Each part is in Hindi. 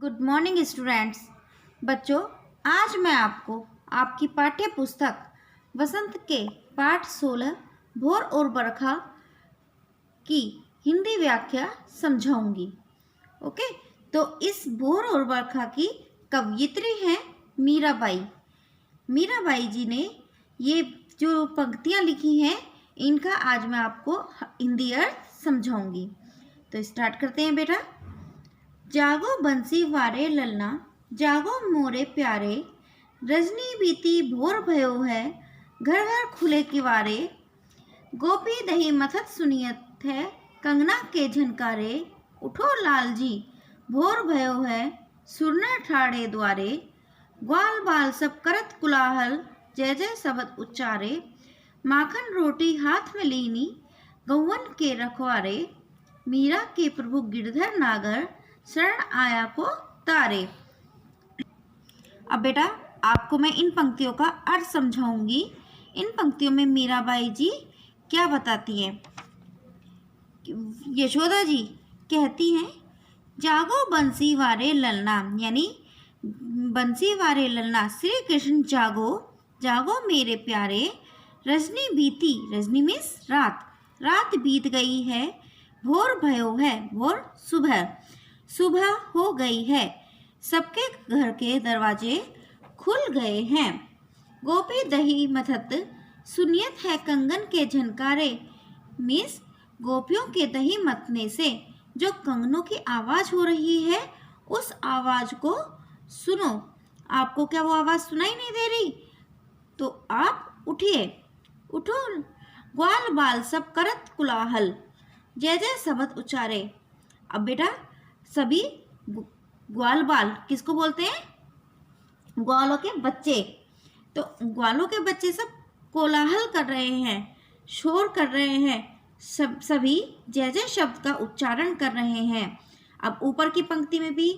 Good morning students. बच्चों, आज मैं आपको आपकी पाठ्य पुस्तक वसंत के पाठ 16 भोर और बरखा की हिंदी व्याख्या समझाऊंगी। ओके, तो इस भोर और बरखा की कवयित्री हैं मीराबाई। मीराबाई जी ने ये जो पंक्तियाँ लिखी हैं इनका आज मैं आपको हिंदी अर्थ समझाऊंगी। तो स्टार्ट करते हैं बेटा। जागो बंसी वारे ललना, जागो मोरे प्यारे, रजनी बीती भोर भयो है, घर घर खुले किवारे, गोपी दही मथत सुनियत है, कंगना के झनकारे, उठो लाल जी भोर भयो है, सुरना ठाड़े द्वारे, ग्वाल बाल सब करत कुलाहल, जय जय शब्द उच्चारे, माखन रोटी हाथ में लीनी, गौवन के रखवारे, मीरा के प्रभु गिरधर नागर, शरण आया को तारे। अब बेटा आपको मैं इन पंक्तियों का अर्थ समझाऊंगी। इन पंक्तियों में मीराबाई जी क्या बताती हैं। यशोदा जी कहती हैं, जागो बंसी वारे ललना, यानी बंसी वारे ललना श्री कृष्ण जागो, जागो मेरे प्यारे, रजनी बीती, रजनी मीन्स रात, रात बीत गई है, भोर भयो है, भोर सुबह, सुबह हो गई है, सबके घर के दरवाजे खुल गए हैं, गोपी दही मथत सुनियत है कंगन के झनकारे, मीन्स गोपियों के दही मथने से जो कंगनों की आवाज हो रही है उस आवाज को सुनो। आपको क्या वो आवाज सुनाई नहीं दे रही? तो आप उठिए, उठो ग्वाल बाल सब करत कुलाहल, जय जय शब्द उच्चारे। अब बेटा सभी ग्वाल बाल किसको बोलते हैं? ग्वालों के बच्चे। तो ग्वालों के बच्चे सब कोलाहल कर रहे हैं, शोर कर रहे हैं, सभी जय जय शब्द का उच्चारण कर रहे हैं। अब ऊपर की पंक्ति में भी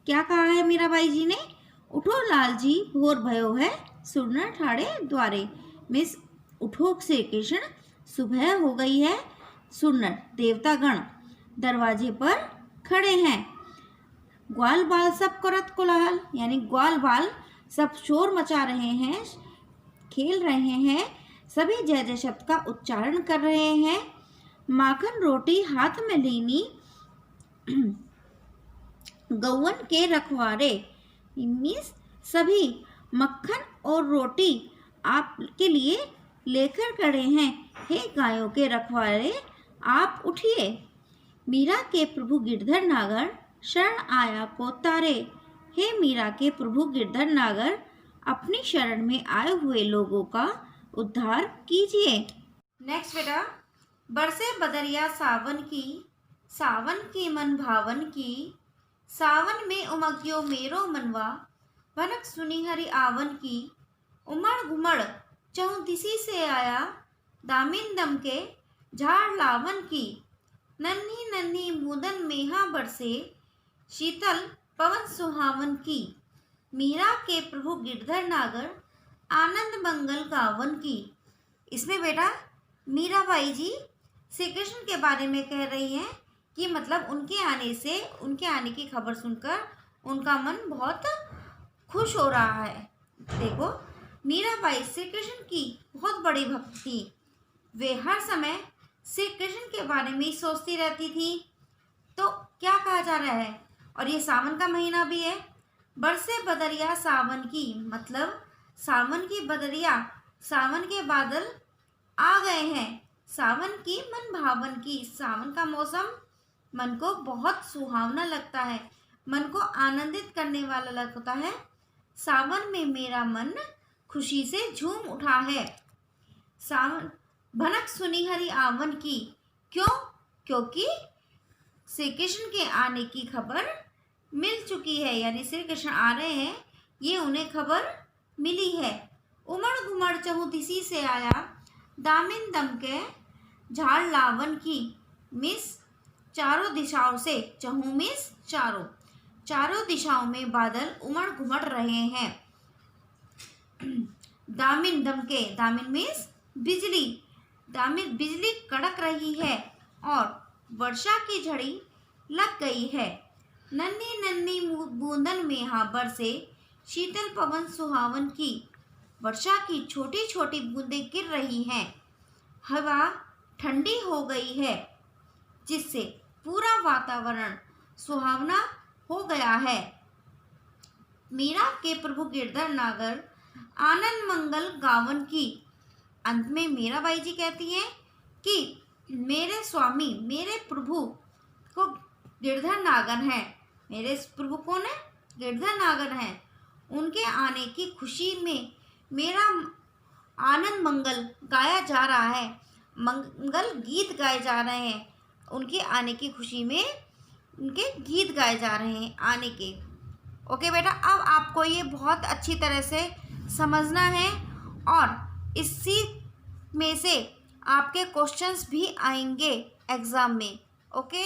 क्या कहा है मीराबाई जी ने? उठो लाल जी भोर भयो है, सुरना ठाड़े द्वारे, मिस उठो श्री कृष्ण, सुबह हो गई है, सुरनर देवतागण दरवाजे पर खड़े हैं, ग्वाल बाल सब करत कोलाहल, यानी ग्वाल बाल सब शोर मचा रहे हैं, खेल रहे हैं, सभी जय जय शब्द का उच्चारण कर रहे हैं, माखन रोटी हाथ में लीनी, गौवन के रखवारे, मीन्स सभी मक्खन और रोटी आपके लिए लेकर खड़े हैं, हे गायों के रखवारे आप उठिए, मीरा के प्रभु गिरधर नागर शरण आया को तारे, हे मीरा के प्रभु गिरधर नागर अपनी शरण में आए हुए लोगों का उद्धार कीजिए। नेक्स्ट बेटा, बरसे बदरिया सावन की, सावन की मन भावन की, सावन में उमग्यो मेरो मनवा, भनक सुनी हरि आवन की, उमड़ घुमड़ चहुदिशी से आया, दामिन दम के झाड़ लावन की, नन्ही नन्ही मुदन मेहा बरसे, शीतल पवन सुहावन की, मीरा के प्रभु गिरधर नागर आनंद मंगल गावन की। इसमें बेटा मीराबाई जी श्री कृष्ण के बारे में कह रही हैं कि मतलब उनके आने से, उनके आने की खबर सुनकर उनका मन बहुत खुश हो रहा है। देखो मीराबाई श्री कृष्ण की बहुत बड़ी भक्त थी, वे हर समय श्री कृष्ण के बारे में सोचती रहती थी। तो क्या कहा जा रहा है, और ये सावन का महीना भी है, बरसे बदरिया सावन की, मतलब सावन की बदरिया, सावन के बादल आ गए हैं, सावन की मन भावन की, सावन का मौसम मन को बहुत सुहावना लगता है, मन को आनंदित करने वाला लगता है, सावन में मेरा मन खुशी से झूम उठा है, सावन भनक सुनी हरि आवन की, क्यों? क्योंकि श्री कृष्ण के आने की खबर मिल चुकी है, यानी श्री कृष्ण आ रहे हैं ये उन्हें खबर मिली है। उमड़ घुमड़ चहुदिशी से आया, दामिन दम के झाड़ लावन की, मिस चारों दिशाओं से, चहु मिस चारों, चारों दिशाओं में बादल उमड़ घुमड़ रहे हैं, दामिन दम के, दामिन मिस बिजली, दामिन बिजली कड़क रही है और वर्षा की झड़ी लग गई है, नन्ही नन्ही बूंदन में यहाँ बरसे शीतल पवन सुहावन की वर्षा की छोटी छोटी बूंदें गिर रही हैं। हवा ठंडी हो गई है जिससे पूरा वातावरण सुहावना हो गया है। मीरा के प्रभु गिरधर नागर आनंद मंगल गावन की अंत में मीराबाई जी कहती हैं कि मेरे स्वामी मेरे प्रभु को गिरधर नागर हैं। मेरे प्रभु कौन है? गिरधर नागर हैं। उनके आने की खुशी में मेरा आनंद मंगल गाया जा रहा है, मंगल गीत गाए जा रहे हैं। उनके आने की खुशी में उनके गीत गाए जा रहे हैं आने के। ओके बेटा, अब आपको ये बहुत अच्छी तरह से समझना है और इसी में से आपके क्वेश्चंस भी आएंगे एग्ज़ाम में। ओके।